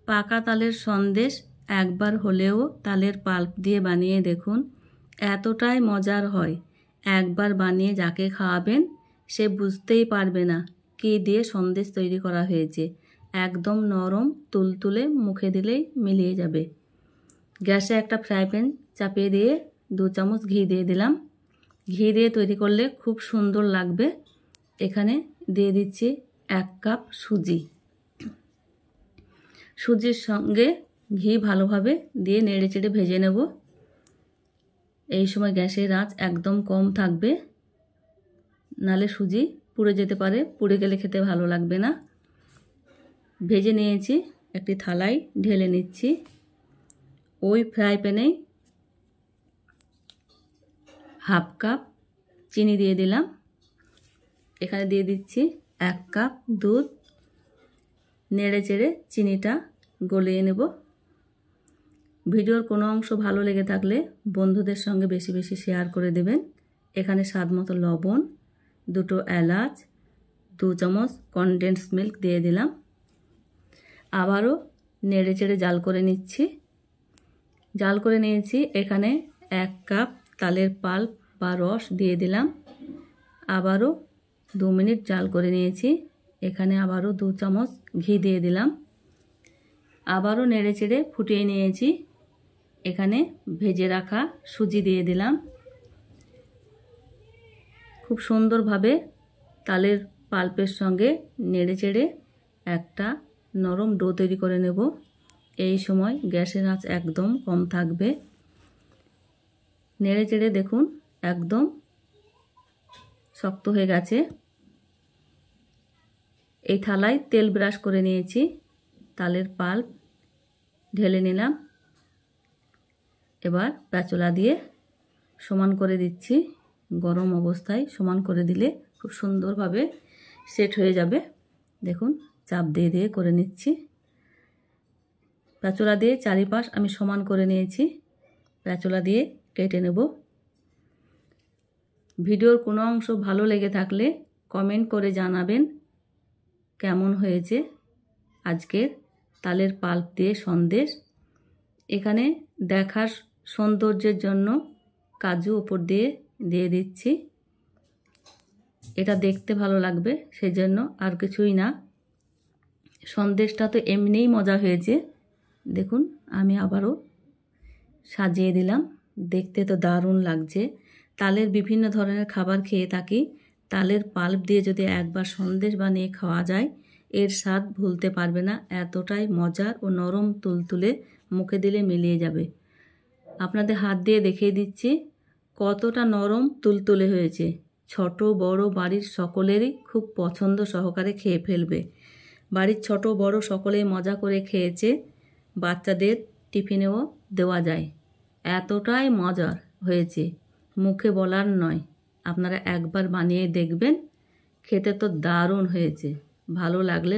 পাকা তালের সন্দেশ একবার হলেও তালের পাল্প দিয়ে বানিয়ে দেখুন, এতটাই মজার হয়। একবার বানিয়ে যাকে খাওয়াবেন সে বুঝতেই পারবে না কী দিয়ে সন্দেশ তৈরি করা হয়েছে। একদম নরম তুলতুলে, মুখে দিলেই মিলিয়ে যাবে। গ্যাসে একটা ফ্রাই প্যান চাপিয়ে দিয়ে 2 চামচ ঘি দিয়ে দিলাম। ঘি দিয়ে তৈরি করলে খুব সুন্দর লাগবে। এখানে দিয়ে দিচ্ছি 1 কাপ সুজি। সুজির সঙ্গে ঘি ভালোভাবে দিয়ে নেড়েচেড়ে ভেজে নেব। এই সময় গ্যাসের আঁচ একদম কম থাকবে, নালে সুজি পুড়ে যেতে পারে, পুড়ে গেলে খেতে ভালো লাগবে না। ভেজে নিয়েছি, একটি থালায় ঢেলে নিচ্ছি। ওই ফ্রাই প্যানেই 1/2 কাপ চিনি দিয়ে দিলাম। এখানে দিয়ে দিচ্ছি 1 কাপ দুধ। নেড়েচেড়ে চিনিটা গলিয়ে নেব। ভিডিওর কোনো অংশ ভালো লেগে থাকলে বন্ধুদের সঙ্গে বেশি বেশি শেয়ার করে দেবেন। এখানে স্বাদ মতো লবণ, 2 এলাচ, 2 চামচ কনডেন্স মিল্ক দিয়ে দিলাম। আবারও নেড়েচেড়ে জাল করে নিচ্ছি। জাল করে নিয়েছি। এখানে 1 কাপ তালের পাল্প বা রস দিয়ে দিলাম। আবারও 2 মিনিট জাল করে নিয়েছি। এখানে আবারও 2 চামচ ঘি দিয়ে দিলাম। আবারও নেড়েচেড়ে ফুটিয়ে নিয়েছি। এখানে ভেজে রাখা সুজি দিয়ে দিলাম। খুব সুন্দরভাবে তালের পাল্পের সঙ্গে নেড়েচেড়ে একটা নরম ডো তৈরি করে নেব। এই সময় গ্যাসের আঁচ একদম কম থাকবে। নেড়েচেড়ে দেখুন একদম শক্ত হয়ে গেছে। এই থালায় তেল ব্রাশ করে নিয়েছি। তালের পাল্প ঢেলে নিলাম। এবার স্প্যাচুলা দিয়ে সমান করে দিচ্ছি। গরম অবস্থায় সমান করে দিলে খুব সুন্দরভাবে সেট হয়ে যাবে। দেখুন চাপ দিয়ে দিয়ে করে নিচ্ছি। স্প্যাচুলা দিয়ে চারিপাশ আমি সমান করে নিয়েছি। স্প্যাচুলা দিয়ে কেটে নেব। ভিডিওর কোনো অংশ ভালো লেগে থাকলে কমেন্ট করে জানাবেন কেমন হয়েছে আজকের তালের পাল্প দিয়ে সন্দেশ। এখানে দেখার সৌন্দর্যের জন্য কাজু উপর দিয়ে দিয়ে দিচ্ছি। এটা দেখতে ভালো লাগবে সেজন্য, আর কিছুই না। সন্দেশটা তো এমনিই মজা হয়েছে। দেখুন আমি আবারও সাজিয়ে দিলাম। দেখতে তো দারুণ লাগছে। তালের বিভিন্ন ধরনের খাবার খেয়ে থাকি, তালের পাল্প দিয়ে যদি একবার সন্দেশ বানিয়ে খাওয়া যায় এর স্বাদ ভুলতে পারবে না। এতটাই মজার ও নরম তুলতুলে, মুখে দিলে মিলিয়ে যাবে। আপনাদের হাত দিয়ে দেখিয়ে দিচ্ছি কতটা নরম তুলতুলে হয়েছে। ছোট বড় বাড়ির সকলেরই খুব পছন্দ সহকারে খেয়ে ফেলবে। বাড়ির ছোট বড় সকলেই মজা করে খেয়েছে। বাচ্চাদের টিফিনেও দেওয়া যায়। এতটাই মজার হয়েছে, মুখে বলার নয়। আপনারা একবার বানিয়ে দেখবেন, খেতে তো দারুণ হয়েছে। ভালো লাগলে